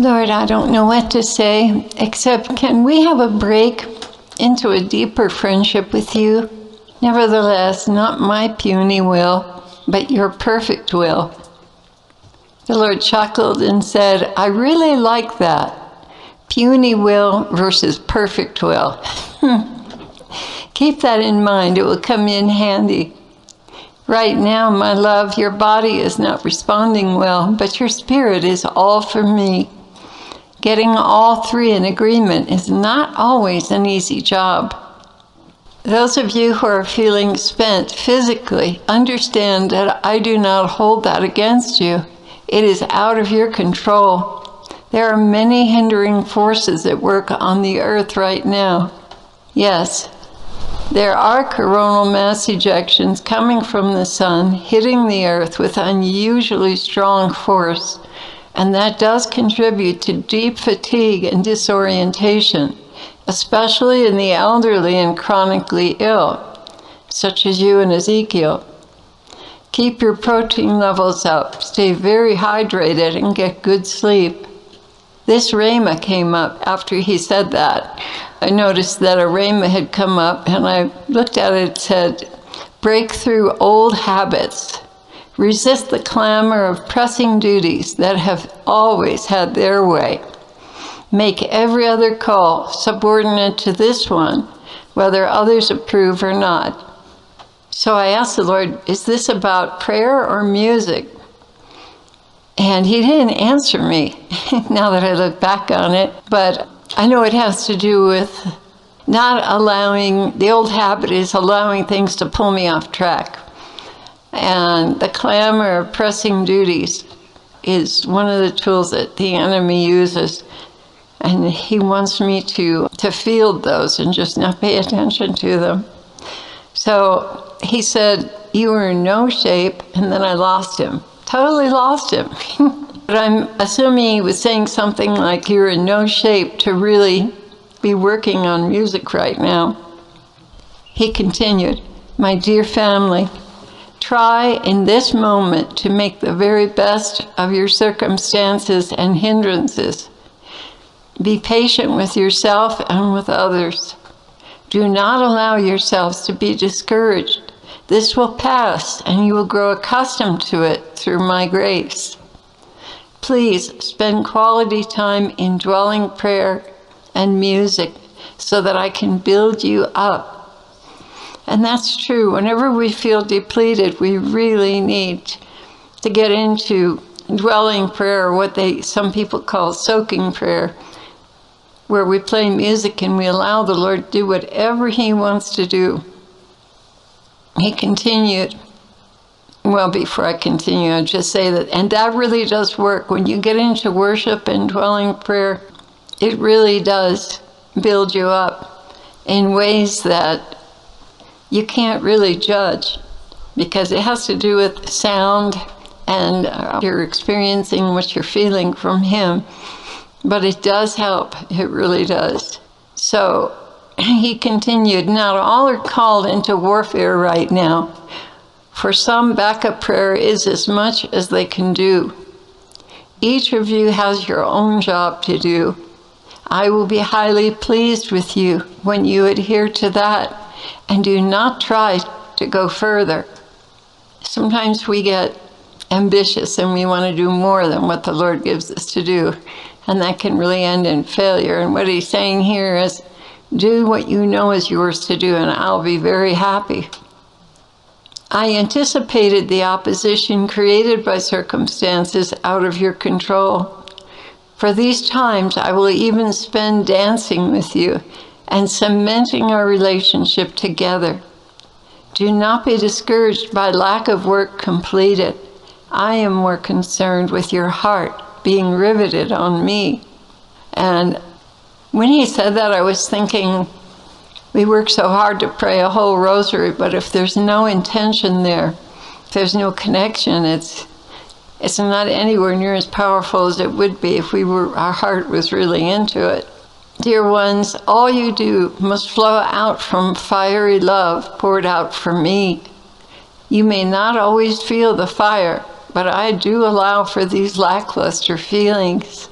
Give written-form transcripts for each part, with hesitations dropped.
Lord, I don't know what to say, except can we have a break into a deeper friendship with you? Nevertheless, not my puny will, but your perfect will. The Lord chuckled and said, I really like that. Puny will versus perfect will. Keep that in mind. It will come in handy. Right now, my love, your body is not responding well, but your spirit is all for me. Getting all three in agreement is not always an easy job. Those of you who are feeling spent physically, understand that I do not hold that against you. It is out of your control. There are many hindering forces at work on the earth right now. Yes, there are coronal mass ejections coming from the sun, hitting the earth with unusually strong force, and that does contribute to deep fatigue and disorientation, especially in the elderly and chronically ill, such as you and Ezekiel. Keep your protein levels up, stay very hydrated, and get good sleep. This Rhema came up after he said that. I noticed that a Rhema had come up, and I looked at it. It said, break through old habits. Resist the clamor of pressing duties that have always had their way. Make every other call subordinate to this one, whether others approve or not. So I asked the Lord, is this about prayer or music? And he didn't answer me now that I look back on it, but I know it has to do with not allowing, the old habit is allowing things to pull me off track. And the clamor of pressing duties is one of the tools that the enemy uses. And he wants me to field those and just not pay attention to them. So he said, you were in no shape, and then I lost him. Totally lost him. But I'm assuming he was saying something like, you're in no shape to really be working on music right now. He continued, my dear family, try in this moment to make the very best of your circumstances and hindrances. Be patient with yourself and with others. Do not allow yourselves to be discouraged. This will pass, and you will grow accustomed to it through my grace. Please spend quality time in dwelling prayer and music so that I can build you up. And that's true. Whenever we feel depleted, we really need to get into dwelling prayer, what some people call soaking prayer, where we play music and we allow the Lord to do whatever he wants to do. He continued, well, before I continue, I'll just say that, and that really does work. When you get into worship and dwelling prayer, it really does build you up in ways that you can't really judge, because it has to do with sound and you're experiencing what you're feeling from him. But it does help, it really does. So he continued, not all are called into warfare right now. For some, backup prayer is as much as they can do. Each of you has your own job to do. I will be highly pleased with you when you adhere to that and do not try to go further. Sometimes we get ambitious and we want to do more than what the Lord gives us to do. And that can really end in failure. And what he's saying here is, do what you know is yours to do, and I'll be very happy. I anticipated the opposition created by circumstances out of your control. For these times, I will even spend dancing with you and cementing our relationship together. Do not be discouraged by lack of work completed. I am more concerned with your heart being riveted on me. And when he said that, I was thinking, we work so hard to pray a whole rosary, but if there's no intention there, if there's no connection, it's not anywhere near as powerful as it would be if our heart was really into it. Dear ones, all you do must flow out from fiery love poured out for me. You may not always feel the fire, but I do allow for these lackluster feelings.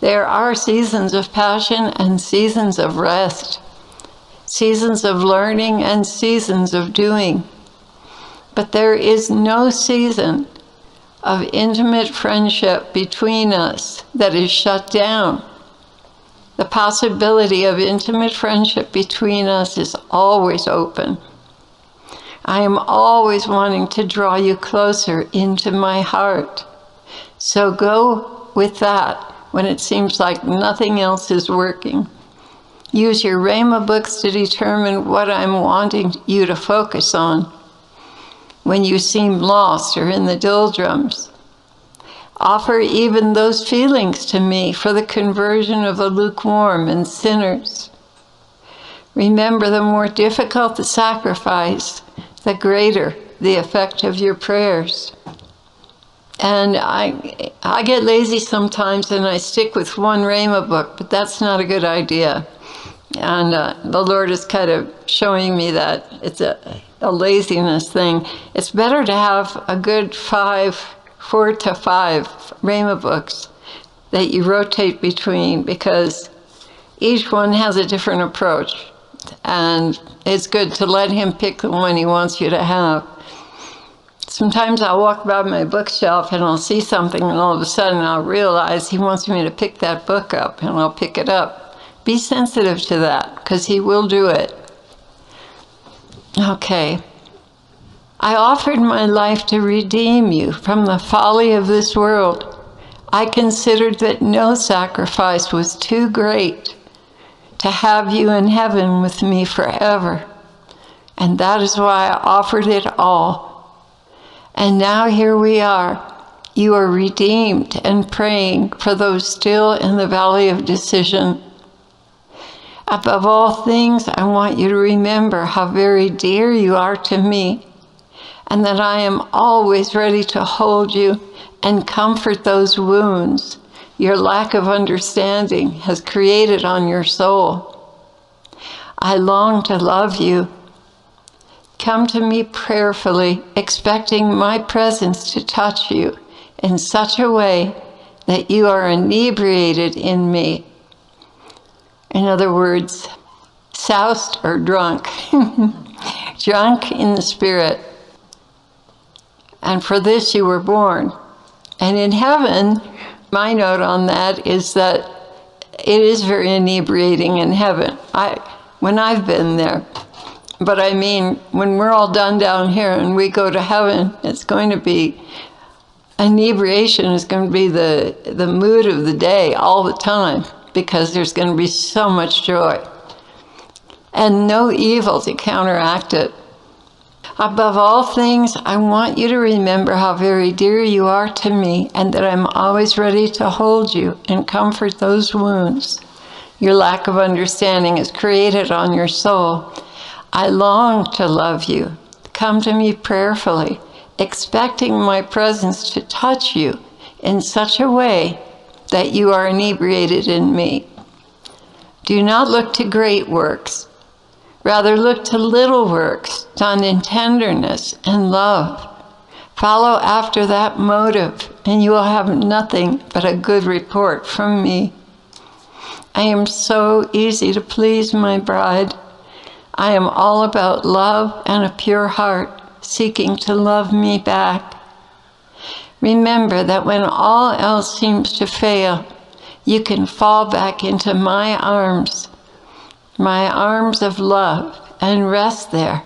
There are seasons of passion and seasons of rest, seasons of learning and seasons of doing. But there is no season of intimate friendship between us that is shut down. The possibility of intimate friendship between us is always open. I am always wanting to draw you closer into my heart. So go with that when it seems like nothing else is working. Use your Rhema books to determine what I'm wanting you to focus on when you seem lost or in the doldrums. Offer even those feelings to me for the conversion of the lukewarm and sinners. Remember, the more difficult the sacrifice, the greater the effect of your prayers. And I get lazy sometimes and I stick with one Rhema book, but that's not a good idea. And the Lord is kind of showing me that it's a laziness thing. It's better to have a good 4 to 5 Rhema books that you rotate between, because each one has a different approach. And it's good to let him pick the one he wants you to have. Sometimes I'll walk by my bookshelf and I'll see something, and all of a sudden I'll realize he wants me to pick that book up, and I'll pick it up. Be sensitive to that, because he will do it. Okay. I offered my life to redeem you from the folly of this world. I considered that no sacrifice was too great to have you in heaven with me forever. And that is why I offered it all. And now here we are. You are redeemed and praying for those still in the valley of decision. Above all things, I want you to remember how very dear you are to me, and that I am always ready to hold you and comfort those wounds your lack of understanding has created on your soul. I long to love you. Come to me prayerfully, expecting my presence to touch you in such a way that you are inebriated in me. In other words, soused or drunk, drunk in the Spirit. And for this you were born. And in heaven, my note on that is that it is very inebriating in heaven. When I've been there. But I mean, when we're all done down here and we go to heaven, it's going to be, inebriation is going to be the mood of the day all the time, because there's going to be so much joy and no evil to counteract it. Above all things, I want you to remember how very dear you are to me, and that I'm always ready to hold you and comfort those wounds your lack of understanding has created on your soul. I long to love you. Come to me prayerfully, expecting my presence to touch you in such a way that you are inebriated in me. Do not look to great works. Rather, look to little works done in tenderness and love. Follow after that motive, and you will have nothing but a good report from me. I am so easy to please, my bride. I am all about love and a pure heart, seeking to love me back. Remember that when all else seems to fail, you can fall back into my arms of love, and rest there.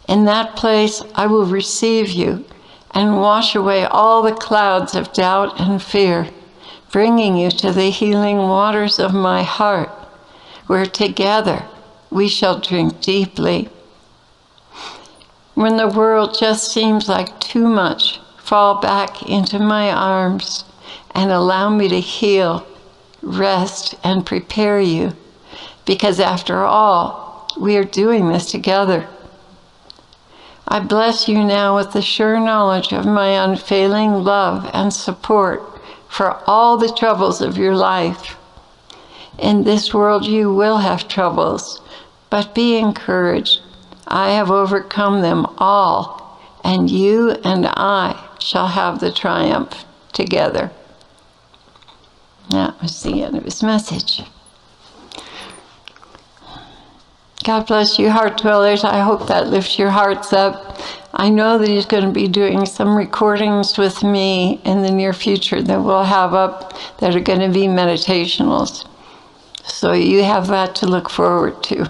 In that place, I will receive you and wash away all the clouds of doubt and fear, bringing you to the healing waters of my heart, where together we shall drink deeply. When the world just seems like too much, fall back into my arms and allow me to heal, rest, and prepare you, because after all, we are doing this together. I bless you now with the sure knowledge of my unfailing love and support for all the troubles of your life. In this world you will have troubles, but be encouraged. I have overcome them all, and you and I shall have the triumph together. That was the end of his message. God bless you, Heartdwellers. I hope that lifts your hearts up. I know that he's going to be doing some recordings with me in the near future that we'll have up that are going to be meditationals. So you have that to look forward to.